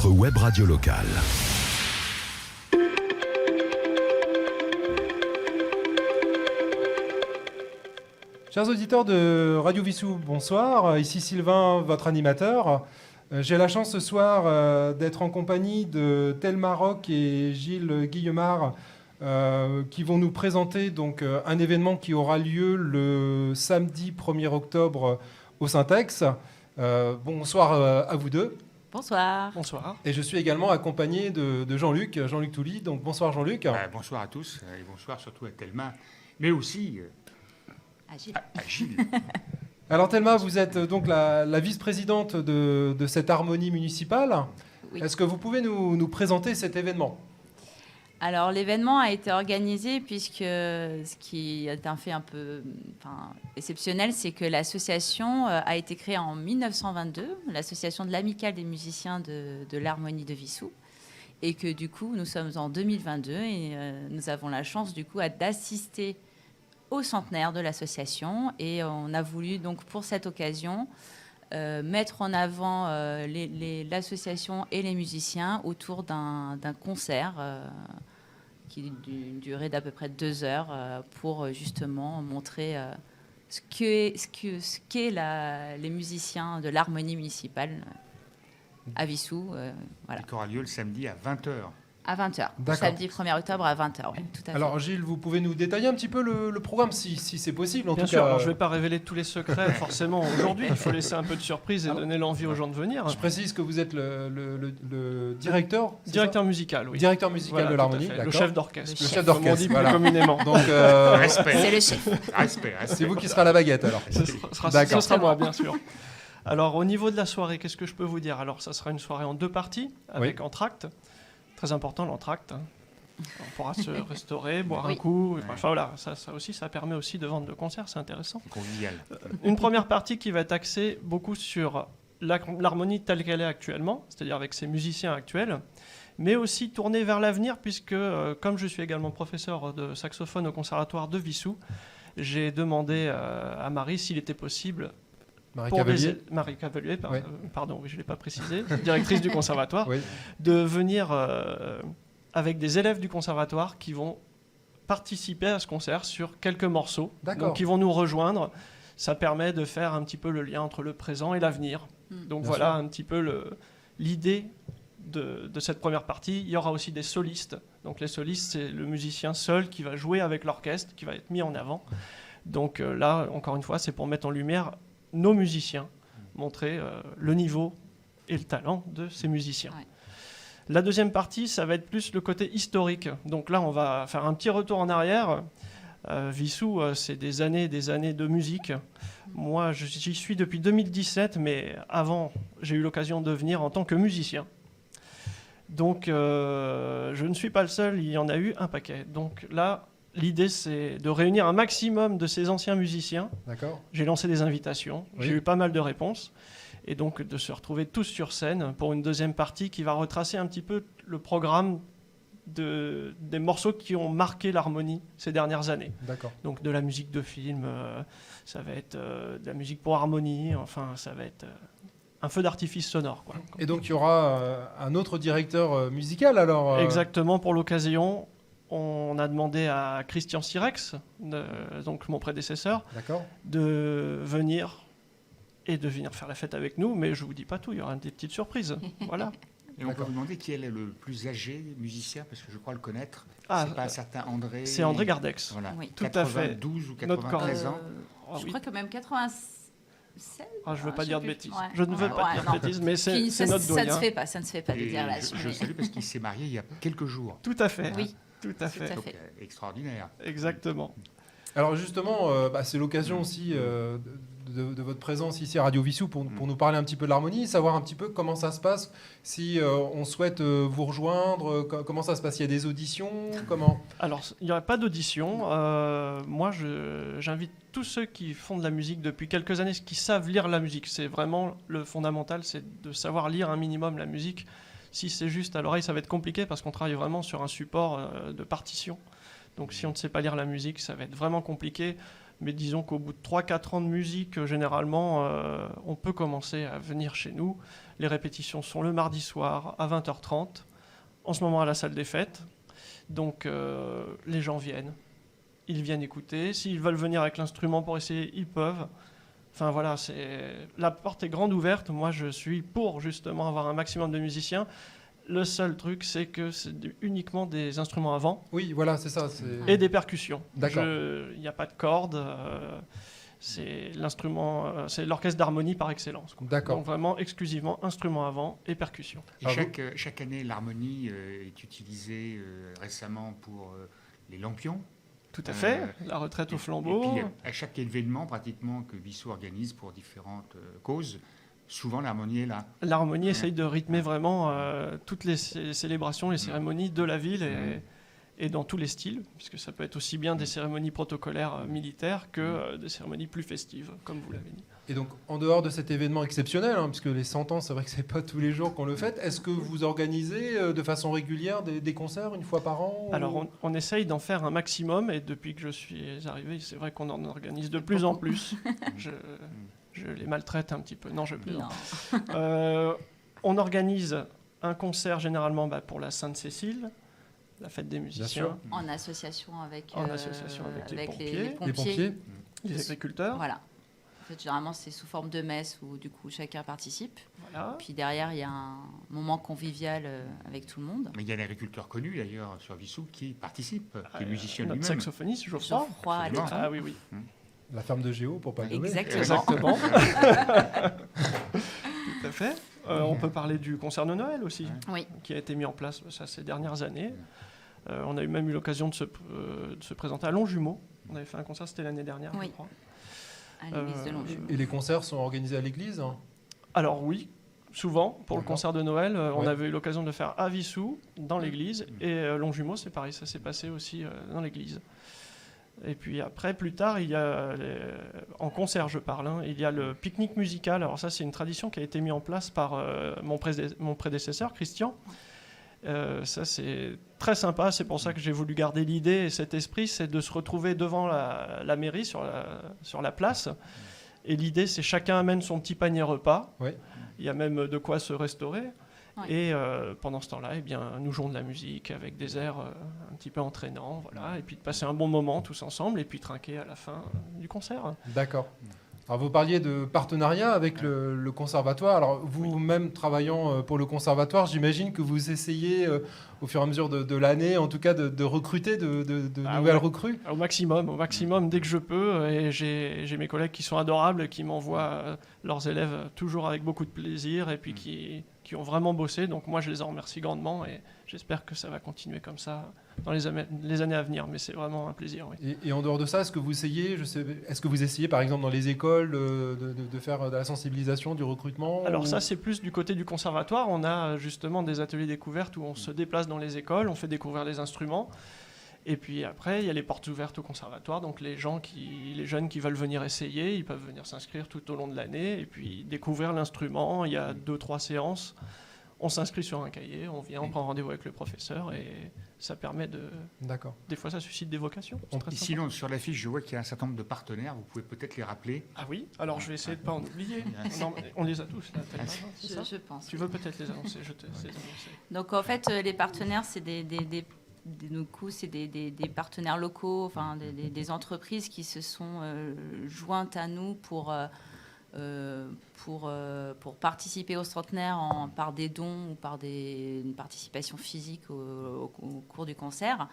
votre web radio locale. Chers auditeurs de Radio Vissou, bonsoir. Ici Sylvain, votre animateur. J'ai la chance ce soir d'être en compagnie de Thelma Rock et Gilles Guillemard qui vont nous présenter donc, un événement qui aura lieu le samedi 1er octobre au Syntex. Bonsoir à vous deux. Bonsoir. Bonsoir. Et je suis également accompagné de Jean-Luc Touly. Donc bonsoir Jean-Luc. Bonsoir à tous et bonsoir surtout à Thelma, mais aussi à Gilles. Alors Thelma, vous êtes donc la vice-présidente de cette harmonie municipale. Oui. Est-ce que vous pouvez nous présenter cet événement ? Alors l'événement a été organisé puisque ce qui est un fait un peu exceptionnel, c'est que l'association a été créée en 1922, l'association de l'Amicale des musiciens de l'harmonie de Vissou, et que du coup nous sommes en 2022 et nous avons la chance du coup d'assister au centenaire de l'association, et on a voulu donc pour cette occasion mettre en avant l'association et les musiciens autour d'un concert qui d'une durée d'à peu près 2 heures pour justement montrer ce qu'est les musiciens de l'harmonie municipale à Vissou. Voilà. Qui aura lieu le samedi à 20h. À 20h. D'accord. Samedi 1er octobre à 20h, oui, tout à fait. Alors Gilles, vous pouvez nous détailler un petit peu le programme, si c'est possible. Bien sûr, alors, je ne vais pas révéler tous les secrets forcément aujourd'hui. Il faut laisser un peu de surprise et donner l'envie aux gens de venir. Je précise que vous êtes le directeur. Directeur musical, oui. Directeur musical Voilà, de l'harmonie. le chef d'orchestre. Le chef Comme on d'orchestre, dit voilà. plus communément. Donc, Respect. C'est le chef. Respect. c'est vous qui serez à la baguette alors. Ce sera moi, bien sûr. Alors, au niveau de la soirée, qu'est-ce que je peux vous dire ? Alors, ça sera une soirée en 2 parties, avec entracte. Très important, l'entracte. On pourra se restaurer, boire un coup. Enfin voilà, ça aussi, ça permet aussi de vendre le concert, c'est intéressant. C'est convivial. Une première partie qui va être axée beaucoup sur l'harmonie telle qu'elle est actuellement, c'est-à-dire avec ses musiciens actuels, mais aussi tournée vers l'avenir, puisque comme je suis également professeur de saxophone au conservatoire de Vissou, j'ai demandé à Marie s'il était possible... Marie Cavalier. Marie Cavalier, Oui. pardon, oui, je ne l'ai pas précisé, directrice du conservatoire, Oui. de venir avec des élèves du conservatoire qui vont participer à ce concert sur quelques morceaux. D'accord. Donc, ils vont nous rejoindre. Ça permet de faire un petit peu le lien entre le présent et l'avenir. Donc, Bien voilà sûr. un petit peu l'idée de cette première partie. Il y aura aussi des solistes. Donc, les solistes, c'est le musicien seul qui va jouer avec l'orchestre, qui va être mis en avant. Donc, là, encore une fois, c'est pour mettre en lumière nos musiciens, montrer le niveau et le talent de ces musiciens. Ouais. La deuxième partie, ça va être plus le côté historique. Donc là, on va faire un petit retour en arrière. Vissou, c'est des années de musique. Moi, j'y suis depuis 2017, mais avant, j'ai eu l'occasion de venir en tant que musicien. Donc, je ne suis pas le seul, il y en a eu un paquet. Donc là, l'idée, c'est de réunir un maximum de ces anciens musiciens. D'accord. J'ai lancé des invitations, Oui. j'ai eu pas mal de réponses. Et donc de se retrouver tous sur scène pour une deuxième partie qui va retracer un petit peu le programme des morceaux qui ont marqué l'harmonie ces dernières années. D'accord. Donc de la musique de film, ça va être de la musique pour harmonie, enfin ça va être un feu d'artifice sonore, quoi. Et donc il y aura un autre directeur musical alors Exactement, pour l'occasion, on a demandé à Christian Sirex, donc mon prédécesseur, D'accord. de venir faire la fête avec nous, mais je vous dis pas tout, il y aura des petites surprises. Voilà. Et on peut vous demander qui est le plus âgé musicien, parce que je crois le connaître. Ah, c'est pas un certain André. C'est André Gardex. Voilà. Oui. Tout à fait. 92 ou Notre 93 ans. Je crois que même 87. Ah, je ne veux pas sais dire de plus. bêtises. Ouais. Je ne veux pas dire de non. bêtises, mais c'est Ça notre doyen. ça ne se fait pas de Et dire là-dessus. je salue parce qu'il s'est marié il y a quelques jours. Tout à fait. Oui. Tout à fait. Tout à Donc, fait. extraordinaire. Exactement. Alors justement, c'est l'occasion aussi de votre présence ici à Radio Vissou pour nous parler un petit peu de l'harmonie, savoir un petit peu comment ça se passe, si on souhaite vous rejoindre, comment ça se passe, il y a des auditions, comment... Alors, il n'y aura pas d'audition. Moi, j'invite tous ceux qui font de la musique depuis quelques années, qui savent lire la musique. C'est vraiment le fondamental, c'est de savoir lire un minimum la musique. Si c'est juste à l'oreille, ça va être compliqué parce qu'on travaille vraiment sur un support de partition. Donc si on ne sait pas lire la musique, ça va être vraiment compliqué. Mais disons qu'au bout de 3-4 ans de musique, généralement, on peut commencer à venir chez nous. Les répétitions sont le mardi soir à 20h30, en ce moment à la salle des fêtes. Donc les gens viennent. Ils viennent écouter. S'ils veulent venir avec l'instrument pour essayer, ils peuvent. Enfin voilà, la porte est grande ouverte. Moi, je suis pour justement avoir un maximum de musiciens. Le seul truc, c'est que c'est uniquement des instruments à vent Oui, voilà, c'est ça. et des percussions. D'accord. Il n'y a pas de cordes. C'est l'instrument, c'est l'orchestre d'harmonie par excellence, quoi. D'accord. Donc vraiment exclusivement instruments à vent et percussions. Et Ah, chaque année, l'harmonie est utilisée récemment pour les lampions. Tout à fait, la retraite au flambeau. Et puis, à chaque événement, pratiquement, que Vissou organise pour différentes causes, souvent l'harmonie est là. L'harmonie essaye de rythmer vraiment toutes les célébrations, les cérémonies de la ville et dans tous les styles, puisque ça peut être aussi bien des cérémonies protocolaires militaires que des cérémonies plus festives, comme vous l'avez dit. Et donc, en dehors de cet événement exceptionnel, puisque les 100 ans, c'est vrai que c'est pas tous les jours qu'on le fait, est-ce que vous organisez de façon régulière des concerts une fois par an Alors, on essaye d'en faire un maximum, et depuis que je suis arrivé, c'est vrai qu'on en organise de plus en plus. Je les maltraite un petit peu. Non, je plaisante. On organise un concert généralement pour la Sainte-Cécile, la fête des musiciens, En association avec, les pompiers. Les pompiers. les agriculteurs. Voilà. En fait, généralement, c'est sous forme de messe où du coup chacun participe. Voilà. Puis derrière, il y a un moment convivial avec tout le monde. Mais il y a un agriculteur connu d'ailleurs sur Vissou qui participe, qui est musicien Notre lui-même. saxophoniste, Geoffroy. Geoffroy, Absolument. Alexandre. Ah oui, oui. La ferme de Géo, pour pas le nommer. Exactement. Tout à fait. On peut parler du concert de Noël aussi, Oui. qui a été mis en place ces dernières années. On a même eu l'occasion de se présenter à Longjumeau. On avait fait un concert, c'était l'année dernière, Oui. je crois. À l'église de Longjumeau. Et les concerts sont organisés à l'église Alors oui, souvent, pour le D'accord. concert de Noël, on Ouais. avait eu l'occasion de le faire à Vissou, dans l'église, et Longjumeau, c'est pareil, ça s'est passé aussi dans l'église. Et puis après, plus tard, il y a, en concert je parle, il y a le pique-nique musical. Alors ça, c'est une tradition qui a été mise en place par mon prédécesseur, Christian. Ça, c'est très sympa, c'est pour ça que j'ai voulu garder l'idée et cet esprit, c'est de se retrouver devant la mairie, sur la place. Et l'idée, c'est chacun amène son petit panier repas. Ouais. Il y a même de quoi se restaurer. Ouais. Et pendant ce temps-là, eh bien, nous jouons de la musique avec des airs un petit peu entraînants, voilà, et puis de passer un bon moment tous ensemble, et puis trinquer à la fin du concert. D'accord. Alors vous parliez de partenariat avec le conservatoire. Alors vous-même travaillant pour le conservatoire, j'imagine que vous essayez au fur et à mesure de l'année, en tout cas, de recruter de nouvelles recrues. Au maximum, dès que je peux. Et j'ai mes collègues qui sont adorables, qui m'envoient leurs élèves toujours avec beaucoup de plaisir, et puis qui ont vraiment bossé. Donc moi, je les en remercie grandement, et j'espère que ça va continuer comme ça dans les années à venir. Mais c'est vraiment un plaisir, oui. Et en dehors de ça, est-ce que vous essayez, par exemple, dans les écoles, de faire de la sensibilisation, du recrutement Alors ça, c'est plus du côté du conservatoire. On a justement des ateliers découvertes où on se déplace dans les écoles, on fait découvrir les instruments. Et puis après, il y a les portes ouvertes au conservatoire. Donc les jeunes qui veulent venir essayer, ils peuvent venir s'inscrire tout au long de l'année et puis découvrir l'instrument. Il y a 2-3 séances. On s'inscrit sur un cahier, on vient, on prend rendez-vous avec le professeur et ça permet de... D'accord. Des fois, ça suscite des vocations. C'est très Et sympa. sinon, sur l'affiche, je vois qu'il y a un certain nombre de partenaires. Vous pouvez peut-être les rappeler. Ah oui, alors je vais essayer de ne pas en oublier. Non, on les a tous là, tellement, c'est ça Je pense. Tu veux peut-être les annoncer, je te les annoncer. Donc en fait, les partenaires, c'est des partenaires locaux, enfin des entreprises qui se sont jointes à nous pour participer au centenaire par des dons ou par une participation physique au cours du concert.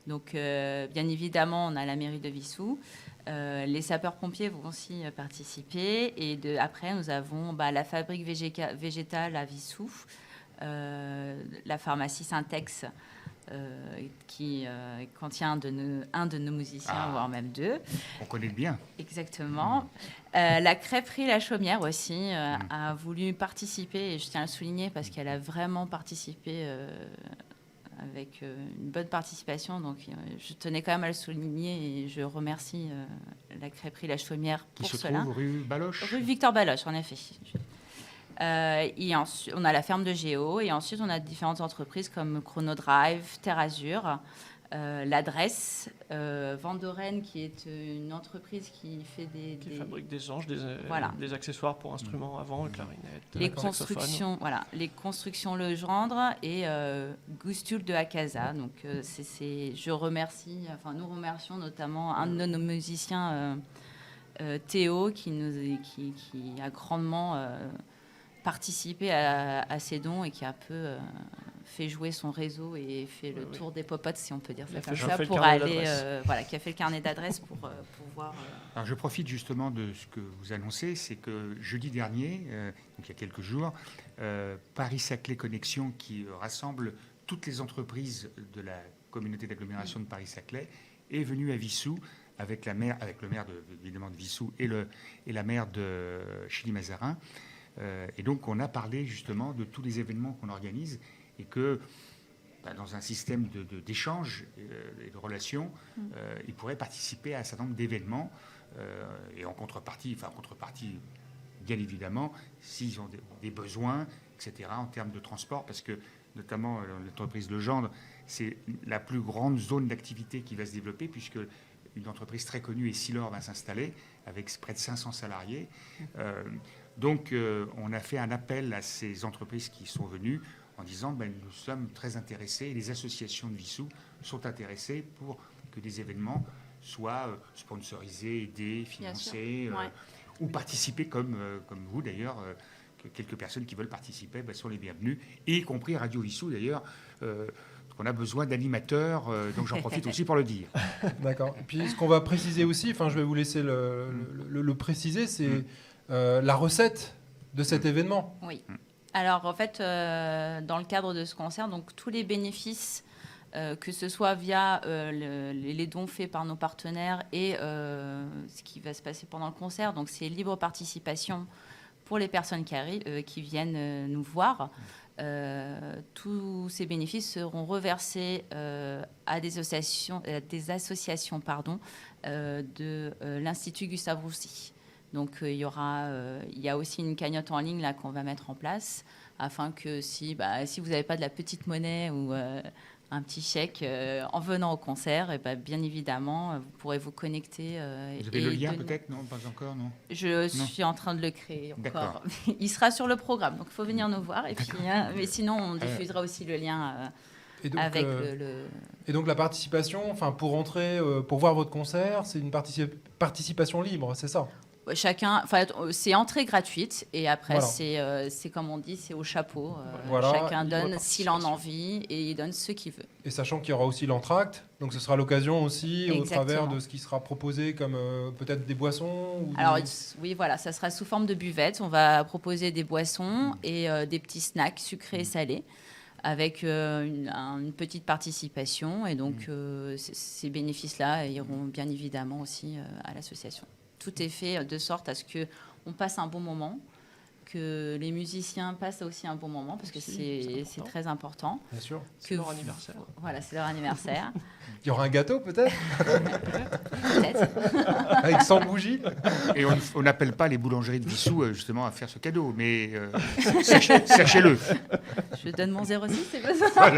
Donc bien évidemment, on a la mairie de Vissou. Les sapeurs-pompiers vont aussi participer. Et après, nous avons la fabrique végétale à Vissou, la pharmacie Syntex, qui contient un de nos musiciens, voire même deux. On connaît bien. Exactement. La crêperie La Chaumière aussi a voulu participer, et je tiens à le souligner parce qu'elle a vraiment participé avec une bonne participation. Donc je tenais quand même à le souligner et je remercie la crêperie La Chaumière pour Qui se cela. trouve rue Baloche. Rue Victor Baloche, en effet. Et ensuite, on a la ferme de Géo et ensuite on a différentes entreprises comme Chronodrive, Terre Azur, l'Adresse, Vandoren, qui est une entreprise qui fait Qui fabrique des anges, Voilà. des accessoires pour instruments avant, clarinette, les saxophone. constructions, voilà, les constructions Legendre et Gustul de Akaza. Donc, je remercie, enfin, nous remercions notamment un de nos musiciens, Théo, qui a grandement participé à ces dons et qui a un peu fait jouer son réseau et fait le tour des popotes, si on peut dire ça comme ça, pour aller, qui a fait le carnet d'adresses pour pouvoir... Alors je profite justement de ce que vous annoncez, c'est que jeudi dernier, donc il y a quelques jours, Paris-Saclay Connexion, qui rassemble toutes les entreprises de la communauté d'agglomération de Paris-Saclay, est venu à Vissou avec le maire évidemment de Vissou et la maire de Chilly-Mazarin. Et donc on a parlé justement de tous les événements qu'on organise et que dans un système d'échange et de relations, ils pourraient participer à un certain nombre d'événements et en contrepartie, bien évidemment, s'ils ont des besoins, etc., en termes de transport, parce que notamment l'entreprise Legendre, c'est la plus grande zone d'activité qui va se développer, puisque une entreprise très connue, Essilor, va s'installer avec près de 500 salariés. Donc, on a fait un appel à ces entreprises qui sont venues en disant nous sommes très intéressés, et les associations de Vissou sont intéressées pour que des événements soient sponsorisés, aidés, financés, ou participer comme vous d'ailleurs. Que quelques personnes qui veulent participer sont les bienvenues, et y compris Radio Vissou d'ailleurs. On a besoin d'animateurs, donc j'en profite aussi pour le dire. D'accord. Et puis ce qu'on va préciser aussi, je vais vous laisser le préciser, c'est la recette de cet événement. Oui. Alors en fait, dans le cadre de ce concert, donc tous les bénéfices, que ce soit via les dons faits par nos partenaires et ce qui va se passer pendant le concert, donc c'est libre participation pour les personnes qui viennent nous voir. Tous ces bénéfices seront reversés à des associations de l'Institut Gustave Roussy. Donc il y a aussi une cagnotte en ligne là qu'on va mettre en place afin que si vous n'avez pas de la petite monnaie ou un petit chèque en venant au concert, et bien évidemment vous pourrez vous connecter. Vous avez le lien peut-être? Non, pas encore, non. Je suis en train de le créer encore. Il sera sur le programme, donc il faut venir nous voir. Et puis, mais sinon, on diffusera aussi le lien avec le... Et donc la participation, pour entrer, pour voir votre concert, c'est une participation libre, c'est ça? Chacun, c'est entrée gratuite et après c'est comme on dit, c'est au chapeau. Chacun donne s'il en a envie et il donne ce qu'il veut. Et sachant qu'il y aura aussi l'entracte, donc ce sera l'occasion aussi, Exactement. au travers de ce qui sera proposé comme peut-être des boissons Alors oui, voilà, ça sera sous forme de buvette. On va proposer des boissons et des petits snacks sucrés et salés, avec une petite participation. Et donc ces bénéfices-là iront bien évidemment aussi à l'association. Tout est fait de sorte à ce qu'on passe un bon moment, que les musiciens passent aussi un bon moment, parce que c'est très important. Bien sûr. C'est leur anniversaire. Voilà, c'est leur anniversaire. Il y aura un gâteau peut-être? Peut-être. Avec 100 bougies. Et on n'appelle pas les boulangeries de Vissou justement à faire ce cadeau, mais sachez-le. Je donne mon 06, c'est pas ça?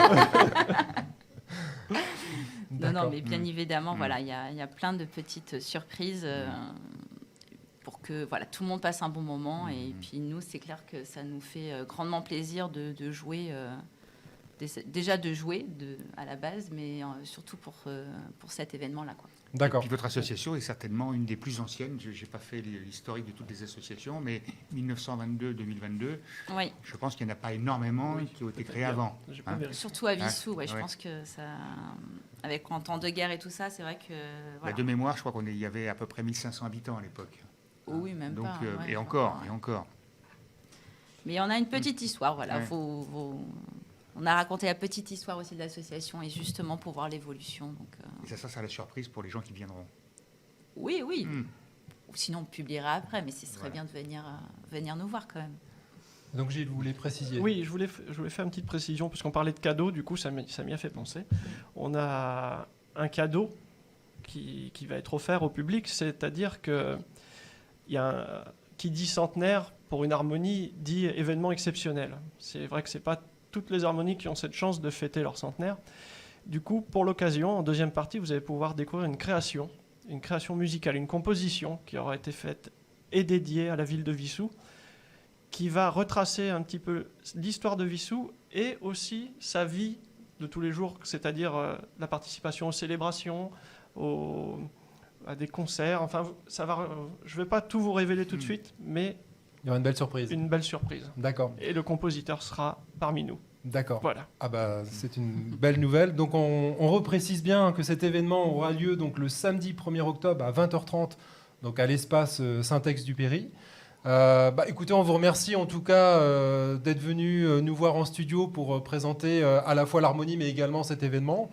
Non, mais bien évidemment, il y a plein de petites surprises pour que tout le monde passe un bon moment. Et puis nous, c'est clair que ça nous fait grandement plaisir de jouer, déjà de jouer à la base, mais surtout pour cet événement-là, quoi. D'accord. Et puis votre association est certainement une des plus anciennes. Je n'ai pas fait l'historique de toutes les associations, mais 1922-2022, oui. Je pense qu'il n'y en a pas énormément qui ont été créées avant. Surtout à Vissou, je pense que ça, avec en temps de guerre et tout ça, c'est vrai que... Voilà. De mémoire, je crois qu'il y avait à peu près 1500 habitants à l'époque. Oui, même donc, pas. Et encore. Mais on a une petite histoire, on a raconté la petite histoire aussi de l'association et justement pour voir l'évolution. Donc, Et ça sera la surprise pour les gens qui viendront. Oui. Ou sinon, on publiera après, mais ce serait bien de venir nous voir quand même. Donc Gilles, vous voulez préciser? Oui, je voulais faire une petite précision, parce qu'on parlait de cadeaux, du coup ça m'y a fait penser. On a un cadeau qui va être offert au public, c'est-à-dire que qui dit centenaire pour une harmonie dit événement exceptionnel. C'est vrai que ce n'est pas toutes les harmonies qui ont cette chance de fêter leur centenaire, Du coup, pour l'occasion, en deuxième partie, vous allez pouvoir découvrir une création musicale, une composition qui aura été faite et dédiée à la ville de Wissous, qui va retracer un petit peu l'histoire de Wissous et aussi sa vie de tous les jours, c'est-à-dire la participation aux célébrations, à des concerts. Enfin, je ne vais pas tout vous révéler tout de suite, mais Il y aura une belle surprise. une belle surprise. D'accord. Et le compositeur sera parmi nous. D'accord. Voilà. Ah bah, c'est une belle nouvelle. Donc on reprécise bien que cet événement aura lieu donc, le samedi 1er octobre à 20h30 donc, à l'espace Saint-Ex-du-Péry. Écoutez, on vous remercie en tout cas d'être venu nous voir en studio pour présenter à la fois l'harmonie mais également cet événement.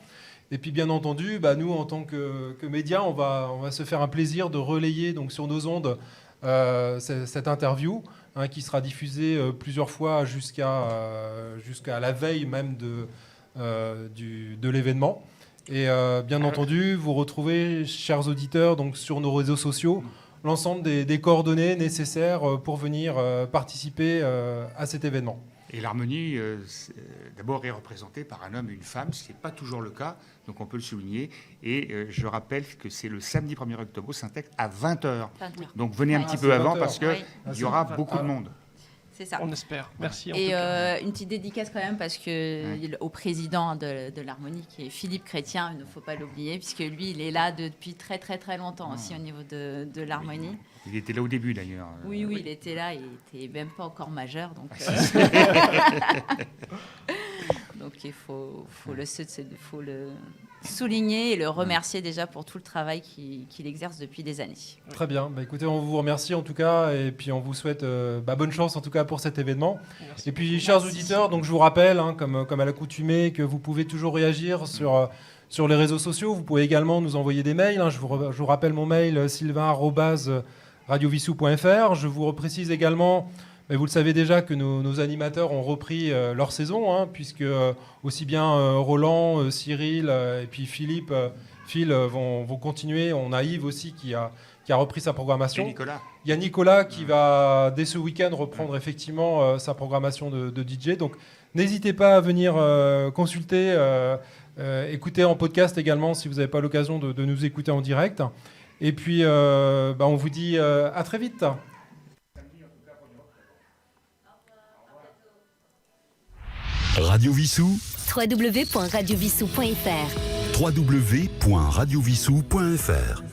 Et puis bien entendu, nous en tant que médias, on va se faire un plaisir de relayer donc, sur nos ondes cette interview qui sera diffusée plusieurs fois jusqu'à la veille même de l'événement. Et bien entendu, vous retrouvez, chers auditeurs, donc, sur nos réseaux sociaux, l'ensemble des coordonnées nécessaires pour venir participer à cet événement. Et l'harmonie, d'abord, est représentée par un homme et une femme, ce qui n'est pas toujours le cas, donc on peut le souligner. Et je rappelle que c'est le samedi 1er octobre au Saint-Ex à 20h. Donc venez un petit peu avant parce qu'il y aura beaucoup de monde. C'est ça. On espère. Merci. Et une petite dédicace quand même parce que au président de l'harmonie qui est Philippe Chrétien, il ne faut pas l'oublier puisque lui il est là depuis très très très longtemps aussi au niveau de l'harmonie. Il était là au début d'ailleurs. Oui, il était là, il était même pas encore majeur donc. Donc il faut le souligner et le remercier déjà pour tout le travail qu'il exerce depuis des années. Très bien. Écoutez, on vous remercie en tout cas et puis on vous souhaite bonne chance en tout cas pour cet événement. Merci. Et puis, chers auditeurs, donc je vous rappelle, comme à l'accoutumée, que vous pouvez toujours réagir sur les réseaux sociaux. Vous pouvez également nous envoyer des mails. Je vous rappelle mon mail sylvain@radiovissou.fr. Je vous reprécise également, mais vous le savez déjà, que nos animateurs ont repris leur saison, puisque aussi bien Roland, Cyril et puis Phil vont continuer. On a Yves aussi qui a repris sa programmation. Et Nicolas. Il y a Nicolas qui va, dès ce week-end, reprendre effectivement sa programmation de DJ. Donc, n'hésitez pas à venir consulter, écouter en podcast également si vous n'avez pas l'occasion de nous écouter en direct. Et puis, on vous dit à très vite. Radio Wissous, www.radiovissou.fr www.radiovissou.fr